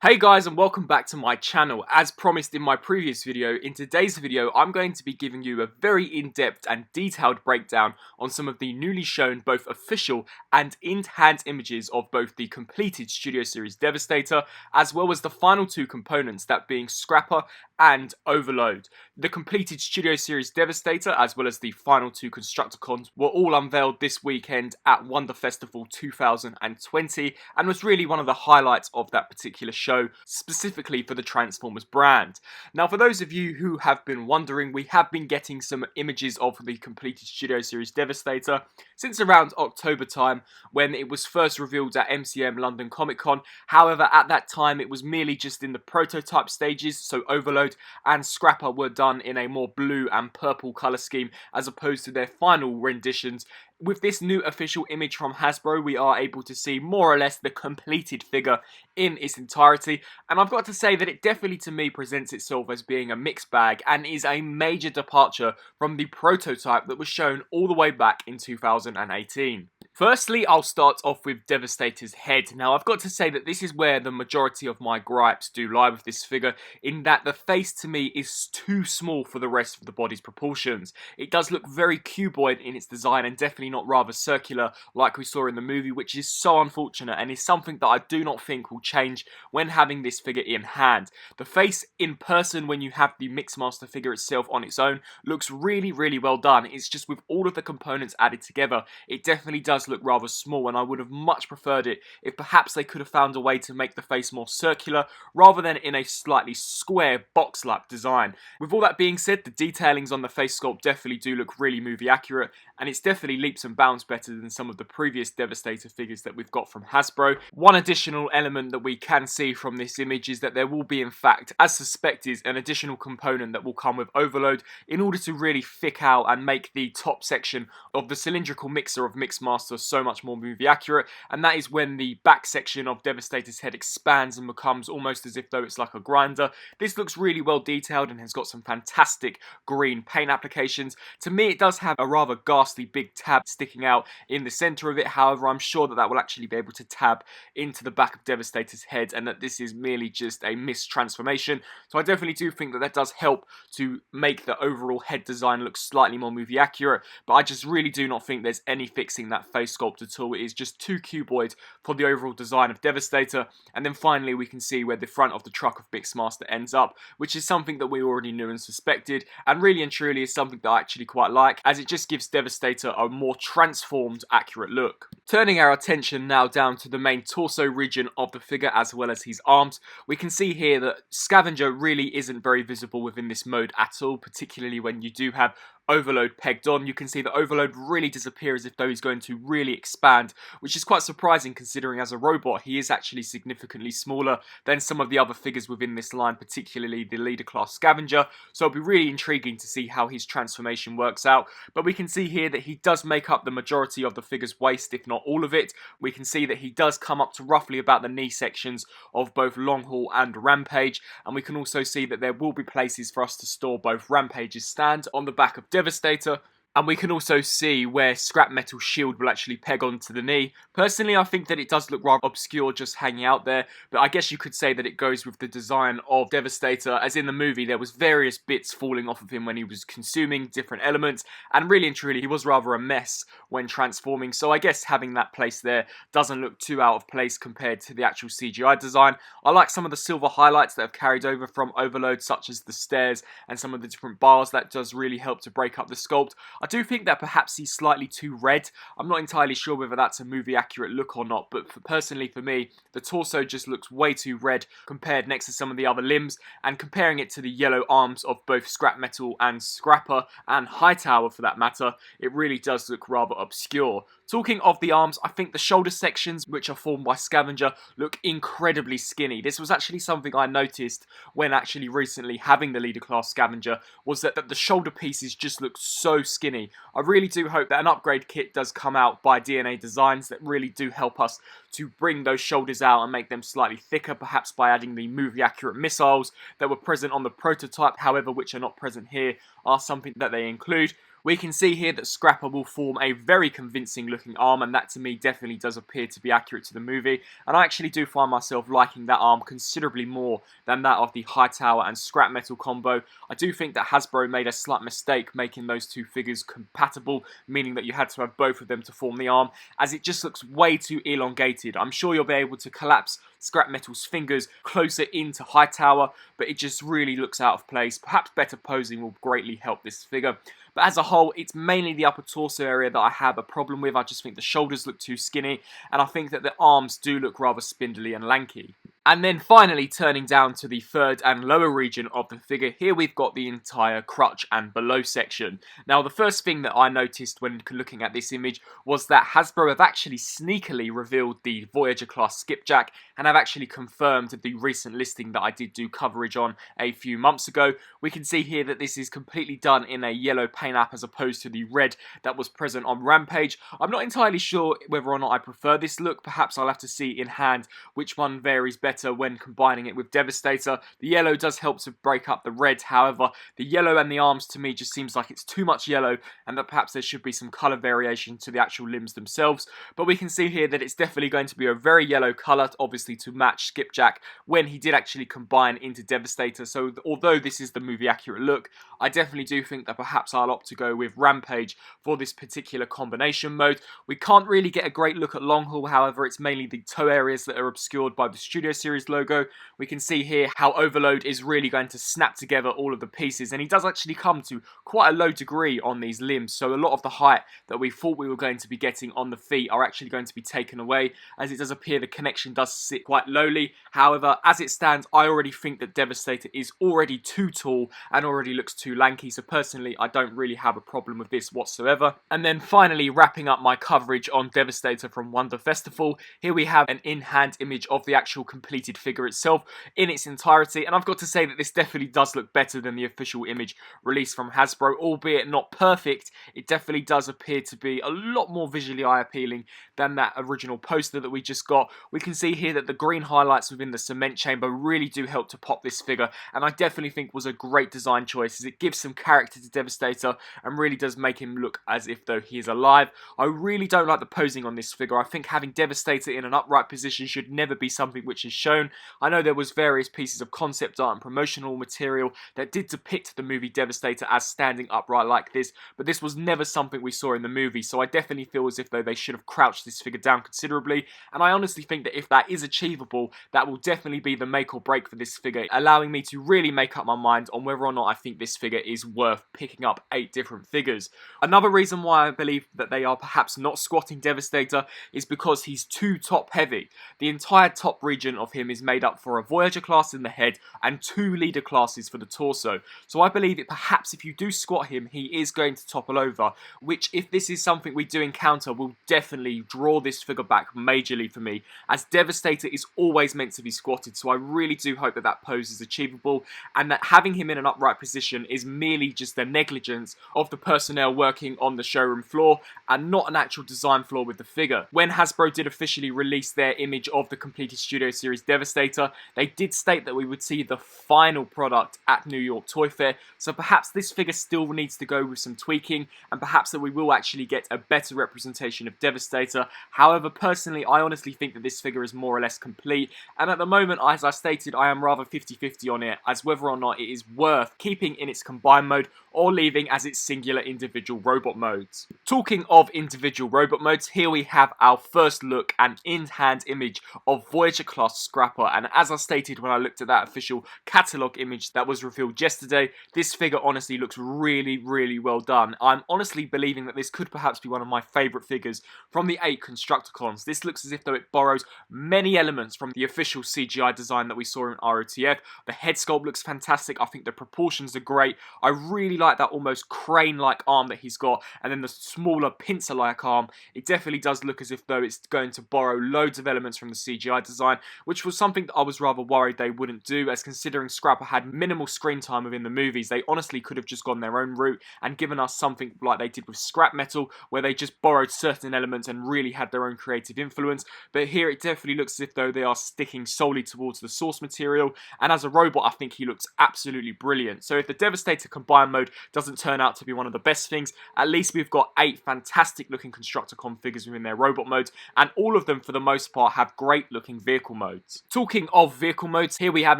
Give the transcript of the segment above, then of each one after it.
Hey guys, and welcome back to my channel. As promised in my previous video, in today's video I'm going to be giving you a very in-depth and detailed breakdown on some of the newly shown both official and in-hand images of both the completed Studio Series Devastator as well as the final two components, that being Scrapper and Overload. The completed Studio Series Devastator as well as the final two Constructicons were all unveiled this weekend at Wonder Festival 2020 and was really one of the highlights of that particular show, specifically for the Transformers brand. Now, for those of you who have been wondering, we have been getting some images of the completed Studio Series Devastator since around October time, when it was first revealed at MCM London Comic Con. However, at that time it was merely just in the prototype stages, so Overload and Scrapper were done in a more blue and purple colour scheme as opposed to their final renditions. With this new official image from Hasbro, we are able to see more or less the completed figure in its entirety, and I've got to say that it definitely to me presents itself as being a mixed bag and is a major departure from the prototype that was shown all the way back in 2018. Firstly, I'll start off with Devastator's Head. Now, I've got to say that this is where the majority of my gripes do lie with this figure, in that the face to me is too small for the rest of the body's proportions. It does look very cuboid in its design and definitely not rather circular like we saw in the movie, which is so unfortunate and is something that I do not think will change when having this figure in hand. The face in person, when you have the Mixmaster figure itself on its own, looks really well done. It's just with all of the components added together, it definitely does look rather small, and I would have much preferred it if perhaps they could have found a way to make the face more circular rather than in a slightly square box-like design. With all that being said, the detailings on the face sculpt definitely do look really movie accurate, and it's definitely leaps and bounds better than some of the previous Devastator figures that we've got from Hasbro. One additional element that we can see from this image is that there will be, in fact, as suspected, an additional component that will come with Overload in order to really thick out and make the top section of the cylindrical mixer of Mixmaster so much more movie accurate, and that is when the back section of Devastator's head expands and becomes almost as if though it's like a grinder. This looks really well detailed and has got some fantastic green paint applications. To me, it does have a rather ghastly big tab sticking out in the center of it. However, I'm sure that that will actually be able to tab into the back of Devastator's head and that this is merely just a mistransformation. So I definitely do think that that does help to make the overall head design look slightly more movie accurate, but I just really do not think there's any fixing that face sculpt at all. It is just too cuboid for the overall design of Devastator. And then finally we can see where the front of the truck of Mixmaster ends up, which is something that we already knew and suspected, and really and truly is something that I actually quite like, as it just gives Devastator a more transformed, accurate look. Turning our attention now down to the main torso region of the figure as well as his arms, we can see here that Scavenger really isn't very visible within this mode at all, particularly when you do have Overload pegged on. You can see that Overload really disappears as if though he's going to really expand, which is quite surprising considering as a robot he is actually significantly smaller than some of the other figures within this line, particularly the leader class Scavenger, so it'll be really intriguing to see how his transformation works out. But we can see here that he does make up the majority of the figure's waist, if not all of it. We can see that he does come up to roughly about the knee sections of both Long Haul and Rampage, and we can also see that there will be places for us to store both Rampage's stand on the back of Devastator, and we can also see where scrap metal shield will actually peg onto the knee. Personally, I think that it does look rather obscure just hanging out there, but I guess you could say that it goes with the design of Devastator, as in the movie there was various bits falling off of him when he was consuming different elements, and really and truly he was rather a mess when transforming, so I guess having that place there doesn't look too out of place compared to the actual CGI design. I like some of the silver highlights that have carried over from Overload, such as the stairs and some of the different bars. That does really help to break up the sculpt. I do think that perhaps he's slightly too red. I'm not entirely sure whether that's a movie accurate look or not, but personally for me, the torso just looks way too red compared next to some of the other limbs, and comparing it to the yellow arms of both Scrap Metal and Scrapper, and Hightower for that matter, it really does look rather obscure. Talking of the arms, I think the shoulder sections, which are formed by Scavenger, look incredibly skinny. This was actually something I noticed when actually recently having the leader class Scavenger, was that the shoulder pieces just look so skinny. I really do hope that an upgrade kit does come out by DNA Designs that really do help us to bring those shoulders out and make them slightly thicker, perhaps by adding the movie accurate missiles that were present on the prototype, however which are not present here, are something that they include. We can see here that Scrapper will form a very convincing looking arm, and that to me definitely does appear to be accurate to the movie, and I actually do find myself liking that arm considerably more than that of the Hightower and Scrap Metal combo. I do think that Hasbro made a slight mistake making those two figures compatible, meaning that you had to have both of them to form the arm, as it just looks way too elongated. I'm sure you'll be able to collapse Scrap Metal's fingers closer into Hightower, but it just really looks out of place. Perhaps better posing will greatly help this figure. But as a whole, it's mainly the upper torso area that I have a problem with. I just think the shoulders look too skinny, and I think that the arms do look rather spindly and lanky. And then finally, turning down to the third and lower region of the figure, here we've got the entire crutch and below section. Now, the first thing that I noticed when looking at this image was that Hasbro have actually sneakily revealed the Voyager class Skipjack, and have actually confirmed the recent listing that I did do coverage on a few months ago. We can see here that this is completely done in a yellow paint app as opposed to the red that was present on Rampage. I'm not entirely sure whether or not I prefer this look. Perhaps I'll have to see in hand which one varies better when combining it with Devastator. The yellow does help to break up the red, however, the yellow and the arms to me just seems like it's too much yellow, and that perhaps there should be some colour variation to the actual limbs themselves. But we can see here that it's definitely going to be a very yellow colour, obviously to match Skipjack when he did actually combine into Devastator. So although this is the movie accurate look, I definitely do think that perhaps I'll opt to go with Rampage for this particular combination mode. We can't really get a great look at long haul, however, it's mainly the toe areas that are obscured by the Studio Series logo. We can see here how Overload is really going to snap together all of the pieces, and he does actually come to quite a low degree on these limbs, so a lot of the height that we thought we were going to be getting on the feet are actually going to be taken away, as it does appear the connection does sit quite lowly. However, as it stands, I already think that Devastator is already too tall and already looks too lanky, so personally I don't really have a problem with this whatsoever. And then finally, wrapping up my coverage on Devastator from Wonder Festival, here we have an in-hand image of the actual completed figure itself in its entirety, and I've got to say that this definitely does look better than the official image released from Hasbro, albeit not perfect. It definitely does appear to be a lot more visually eye-appealing than that original poster that we just got. We can see here that the green highlights within the cement chamber really do help to pop this figure, and I definitely think was a great design choice, as it gives some character to Devastator and really does make him look as if though he is alive. I really don't like the posing on this figure. I think having Devastator in an upright position should never be something which is shown. I know there was various pieces of concept art and promotional material that did depict the movie Devastator as standing upright like this, but this was never something we saw in the movie, so I definitely feel as if though they should have crouched this figure down considerably, and I honestly think that if that is achievable, that will definitely be the make or break for this figure, allowing me to really make up my mind on whether or not I think this figure is worth picking up 8 different figures. Another reason why I believe that they are perhaps not squatting Devastator is because he's too top heavy. The entire top region of him is made up for a Voyager class in the head and 2 leader classes for the torso, so I believe that perhaps if you do squat him, he is going to topple over, which if this is something we do encounter will definitely draw this figure back majorly for me, as Devastator is always meant to be squatted, so I really do hope that that pose is achievable, and that having him in an upright position is merely just the negligence of the personnel working on the showroom floor, and not an actual design flaw with the figure. When Hasbro did officially release their image of the completed Studio Series Devastator, they did state that we would see the final product at New York Toy Fair, so perhaps this figure still needs to go with some tweaking, and perhaps that we will actually get a better representation of Devastator. However, personally, I honestly think that this figure is more or less complete, and at the moment, as I stated, I am rather 50-50 on it, as whether or not it is worth keeping in its combined mode or leaving as its singular individual robot modes. Talking of individual robot modes, here we have our first look and in-hand image of Voyager class Scrapper, and as I stated when I looked at that official catalogue image that was revealed yesterday, this figure honestly looks really well done. I'm honestly believing that this could perhaps be one of my favourite figures from the 8 Constructicons. This looks as if though it borrows many elements from the official CGI design that we saw in ROTF. The head sculpt looks fantastic. I think the proportions are great. I really like that almost crane-like arm that he's got, and then the smaller pincer-like arm. It definitely does look as if though it's going to borrow loads of elements from the CGI design, which which was something that I was rather worried they wouldn't do, as considering Scrapper had minimal screen time within the movies, they honestly could have just gone their own route and given us something like they did with Scrap Metal, where they just borrowed certain elements and really had their own creative influence. But here it definitely looks as if though they are sticking solely towards the source material, and as a robot I think he looks absolutely brilliant. So if the Devastator Combine mode doesn't turn out to be one of the best things, at least we've got 8 fantastic looking Constructicon figures within their robot modes, and all of them for the most part have great looking vehicle modes. Talking of vehicle modes, here we have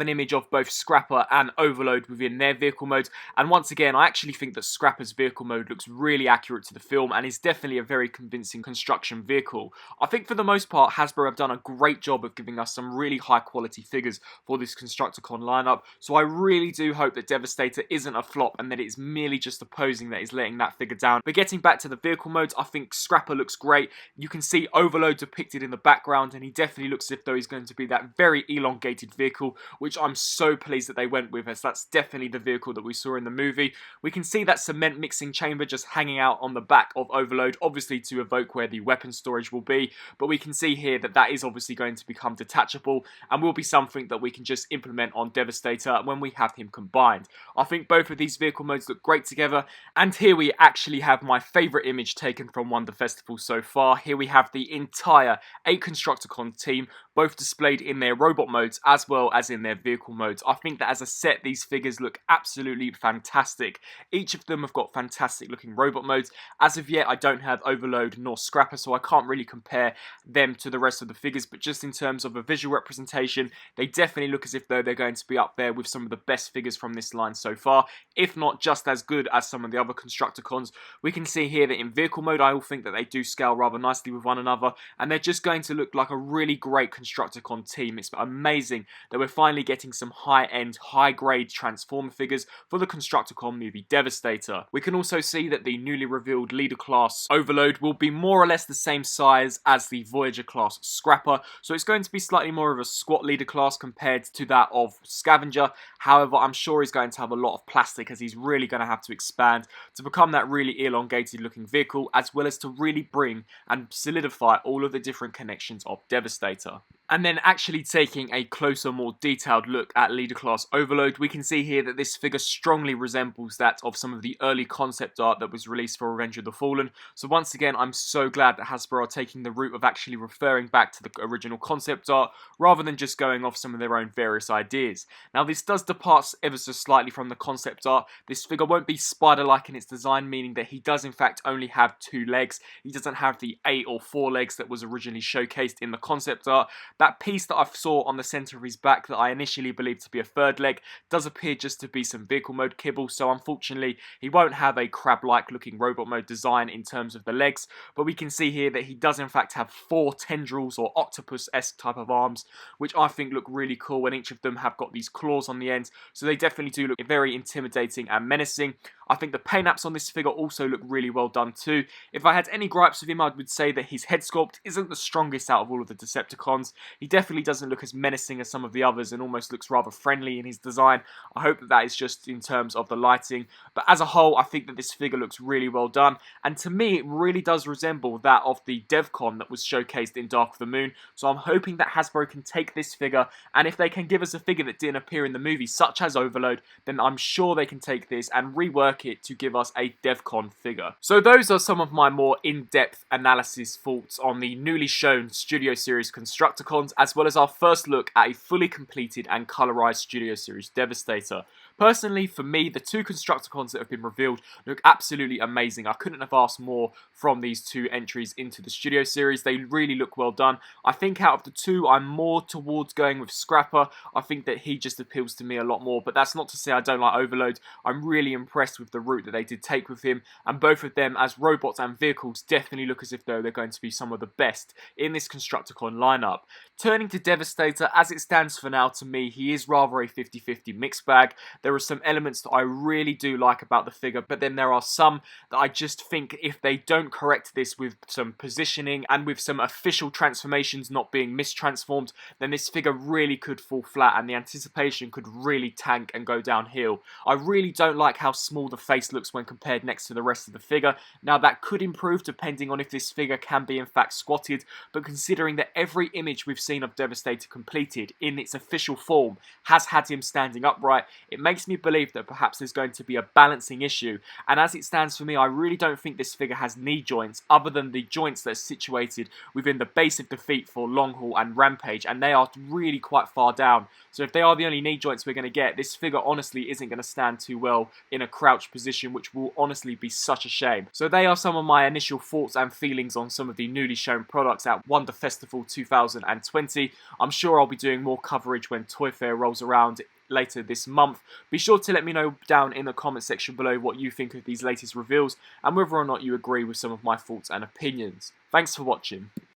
an image of both Scrapper and Overload within their vehicle modes, and once again I actually think that Scrapper's vehicle mode looks really accurate to the film and is definitely a very convincing construction vehicle. I think for the most part Hasbro have done a great job of giving us some really high quality figures for this Constructicon lineup, so I really do hope that Devastator isn't a flop and that it's merely just the posing that is letting that figure down. But getting back to the vehicle modes, I think Scrapper looks great. You can see Overload depicted in the background and he definitely looks as if though he's going to be that very elongated vehicle, which I'm so pleased that they went with, as that's definitely the vehicle that we saw in the movie. We can see that cement mixing chamber just hanging out on the back of Overload, obviously to evoke where the weapon storage will be, but we can see here that that is obviously going to become detachable and will be something that we can just implement on Devastator when we have him combined. I think both of these vehicle modes look great together, and here we actually have my favourite image taken from Wonder Festival so far. Here we have the entire 8 Constructicon team, both displayed in their robot modes as well as in their vehicle modes. I think that as a set these figures look absolutely fantastic. Each of them have got fantastic looking robot modes. As of yet I don't have Overload nor Scrapper, so I can't really compare them to the rest of the figures, but just in terms of a visual representation they definitely look as if though they're going to be up there with some of the best figures from this line so far, if not just as good as some of the other Constructicons. We can see here that in vehicle mode I all think that they do scale rather nicely with one another, and they're just going to look like a really great Constructicon team. It's amazing that we're finally getting some high-end, high-grade Transformer figures for the Constructicon movie Devastator. We can also see that the newly revealed leader class Overload will be more or less the same size as the Voyager class Scrapper, so it's going to be slightly more of a squat leader class compared to that of Scavenger. However, I'm sure he's going to have a lot of plastic, as he's really going to have to expand to become that really elongated looking vehicle, as well as to really bring and solidify all of the different connections of Devastator. And then actually taking a closer, more detailed look at Leader Class Overload, we can see here that this figure strongly resembles that of some of the early concept art that was released for Revenge of the Fallen. So once again, I'm so glad that Hasbro are taking the route of actually referring back to the original concept art, rather than just going off some of their own various ideas. Now this does depart ever so slightly from the concept art. This figure won't be spider-like in its design, meaning that he does in fact only have 2 legs. He doesn't have the 8 or 4 legs that was originally showcased in the concept art. That piece that I saw on the centre of his back that I initially believed to be a 3rd leg does appear just to be some vehicle mode kibble, so unfortunately he won't have a crab-like looking robot mode design in terms of the legs, but we can see here that he does in fact have 4 tendrils or octopus-esque type of arms, which I think look really cool, and each of them have got these claws on the end, so they definitely do look very intimidating and menacing. I think the paint apps on this figure also look really well done too. If I had any gripes with him, I would say that his head sculpt isn't the strongest out of all of the Decepticons. He definitely doesn't look as menacing as some of the others and almost looks rather friendly in his design. I hope that that is just in terms of the lighting. But as a whole, I think that this figure looks really well done. And to me, it really does resemble that of the DevCon that was showcased in Dark of the Moon. So I'm hoping that Hasbro can take this figure, and if they can give us a figure that didn't appear in the movie, such as Overload, then I'm sure they can take this and rework it to give us a DevCon figure. So those are some of my more in-depth analysis thoughts on the newly shown Studio Series Constructicons, as well as our first look at a fully completed and colorized Studio Series Devastator. Personally, for me, the 2 Constructicons that have been revealed look absolutely amazing. I couldn't have asked more from these 2 entries into the Studio Series. They really look well done. I think out of the 2, I'm more towards going with Scrapper. I think that he just appeals to me a lot more, but that's not to say I don't like Overload. I'm really impressed with the route that they did take with him, and both of them as robots and vehicles definitely look as if though they're going to be some of the best in this Constructicon lineup. Turning to Devastator, as it stands for now, to me, he is rather a 50-50 mixed bag. There are some elements that I really do like about the figure, but then there are some that I just think if they don't correct this with some positioning and with some official transformations not being mistransformed, then this figure really could fall flat and the anticipation could really tank and go downhill. I really don't like how small the face looks when compared next to the rest of the figure. Now that could improve depending on if this figure can be in fact squatted, but considering that every image we've seen of Devastator completed in its official form has had him standing upright, it makes me believe that perhaps there's going to be a balancing issue. And as it stands for me, I really don't think this figure has knee joints other than the joints that are situated within the base of the feet for Long Haul and Rampage, and they are really quite far down. So if they are the only knee joints we're going to get, this figure honestly isn't going to stand too well in a crouch position, which will honestly be such a shame. So they are some of my initial thoughts and feelings on some of the newly shown products at Wonder Festival 2020. I'm sure I'll be doing more coverage when Toy Fair rolls around later this month. Be sure to let me know down in the comment section below what you think of these latest reveals and whether or not you agree with some of my thoughts and opinions. Thanks for watching.